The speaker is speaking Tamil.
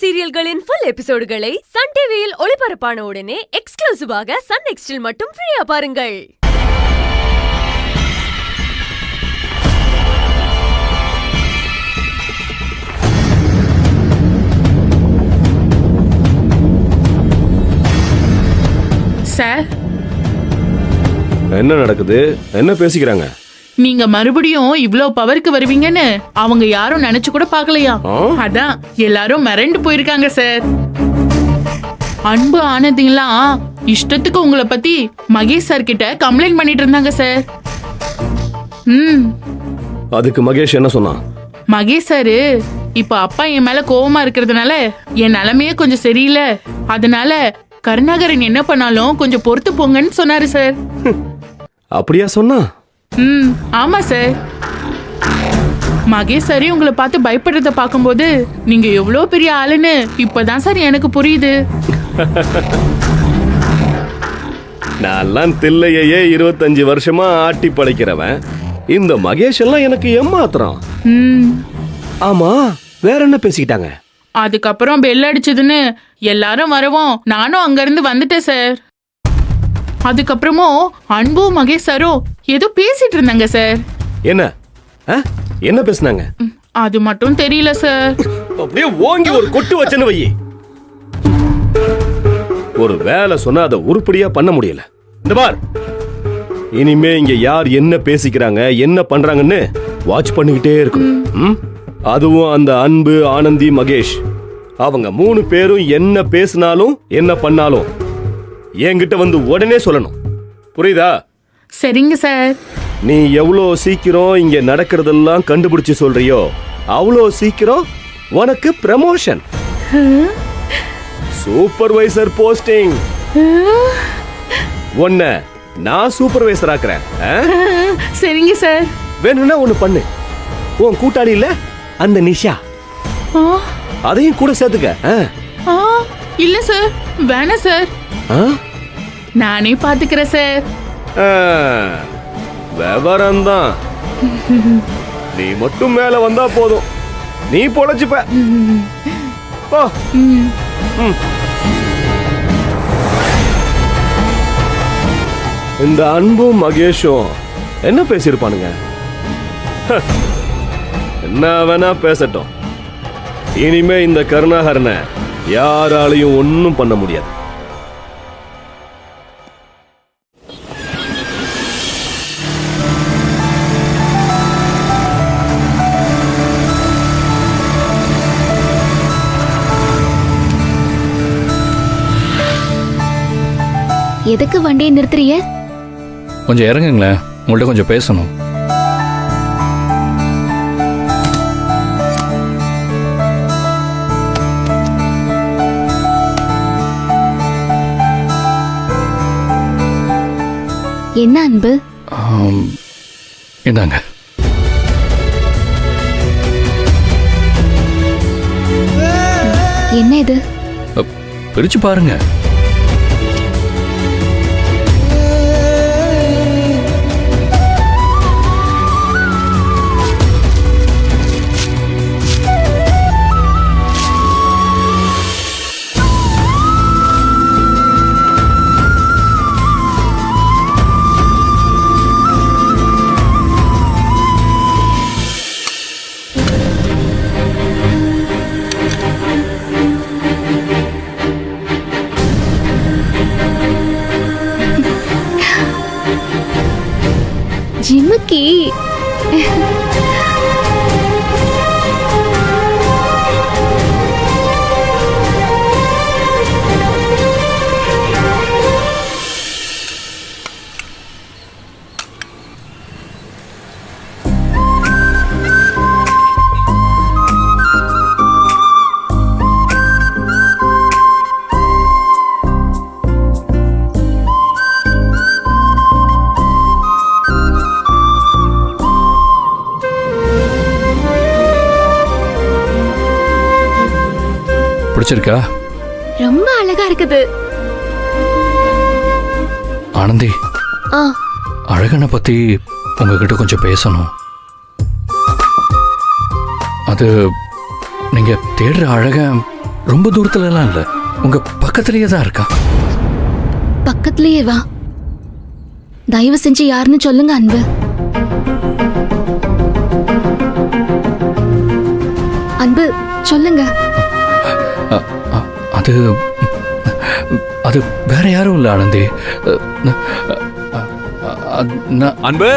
சீரியல்களின் ஃபுல் எபிசோடுகளை சன் டிவியில் ஒளிபரப்பான உடனே எக்ஸ்க்ளூசிவாக சன் நெக்ஸ்டில் மட்டும் ஃப்ரீயா பாருங்கள். சார், என்ன நடக்குது? என்ன பேசிக்கிறாங்க? நீங்க மறுபடியும் இவ்ளோ பவருக்கு வருவீங்கன்னு அவங்க யாரும் நினைச்சு கூட பாக்கலையா. அதான் எல்லாரும் மிரண்டு போயிருக்காங்க சார். அன்பு ஆனதுலாம் இஷ்டத்துக்கு உங்களை பத்தி மகேஷ் சார் கிட்ட கம்ப்ளைண்ட் பண்ணிட்டு இருந்தாங்க சார். அதுக்கு மகேஷ் என்ன சொன்னான்? மகேஷ் சாரு இப்ப அப்பா என் மேல கோவமா இருக்கிறதுனால என் நிலைமையே கொஞ்சம் சரியில்லை, அதனால கருணாகரன் என்ன பண்ணாலும் கொஞ்சம் பொறுத்து போங்கன்னு சொன்னாரு சார். அப்படியா சொன்னா? ஆமா சார். மகேஷ் சாரி உங்களை பார்த்து பயப்படுறத பார்க்கும்போது நீங்க எவ்வளவு பெரிய ஆளுன்னு இப்பதான் சார் எனக்கு புரியுது. நான் தில்லையே 25 வருஷமா ஆட்டி படைக்கிறவன். இந்த மகேஷ் எல்லாம் எனக்கு ஏமாத்துறான். ஆமா, வேற என்ன பேசிக்கிட்டாங்க? அதுக்கப்புறம் பெல் அடிச்சதுன்னு எல்லாரும் வரவும் நானும் அங்க இருந்து வந்துட்டேன் சார். அதுக்கப்புறமும் அன்பு மகேஷ் சாரும் ஏதோ பேசிட்டு இருந்தாங்க சார். என்ன என்ன பேசுனாங்க? அது மட்டும் தெரியல சார். அப்படியே ஓங்கி ஒரு கொட்டு வச்சேன்னு வை. ஒரு வேலை சொன்னா அதை உருப்படியா பண்ண முடியல. இந்த பார், இனிமே இங்க யார் என்ன பேசிக்கிறாங்க என்ன பண்றாங்கன்னு வாட்ச் பண்ணிக்கிட்டே இருக்கணும். அதுவும் அந்த அன்பு, ஆனந்தி, மகேஷ் அவங்க 3 பேரும் என்ன பேசினாலும் என்ன பண்ணாலும் என்கிட்ட வந்து உடனே சொல்லணும். புரியுதா? சரிங்க சார். நீ எவ்வளோ சீக்கிரம் இங்க நடக்கிறதெல்லாம் கண்டுபிடிச்சு சொல்றியோ அவ்வளோ சீக்கிரம் உனக்கு ப்ரமோஷன், சூப்பர்வைசர் போஸ்டிங். உன்னை நான் சூப்பர்வைசர் ஆக்குறேன். சரிங்க சார். வேணும்னா ஒண்ணு பண்ணு, உன் கூட்டாளி இல்ல அந்த நிஷா, அதையும் கூட சேர்த்துக்க. இல்ல சார், வேணாம் சார், நானே பாத்துக்கிறேன் சார். விவரம்தான். நீ மட்டும் மேல வந்தா போதும், நீ பொழைச்சுப்ப. இந்த அன்பும் மகேஷும் என்ன பேசியிருப்பானுங்க? என்ன வேணா பேசட்டும். இனிமே இந்த கருணாகரனை யாராலையும் ஒன்னும் பண்ண முடியாது. எதுக்கு வண்டியை நிறுத்துறீங்க? கொஞ்சம் இறங்குங்களேன், உங்கள்ட்ட கொஞ்சம் பேசணும். என்ன அன்பு? இந்தாங்க. என்ன இது? பிரிச்சு பாருங்க. ஜிமுக்கி. பிடிச்சிருக்கா? ரொம்ப அழகா இருக்குது. ஆனந்தி, அழகனை பத்தி உங்ககிட்ட கொஞ்சம் பேசணும். அது நீங்க தேடுற அழகன் ரொம்ப தூரத்துலலாம் இல்லை, உங்க பக்கத்துலயே தான் இருக்கான். பக்கத்துலயே வா. தயவு செஞ்சு யாருன்னு சொல்லுங்க அன்பு. அன்பு சொல்லுங்க. அது அது வேற யாரும் இல்லை ஆனந்தி. நான் அன்பு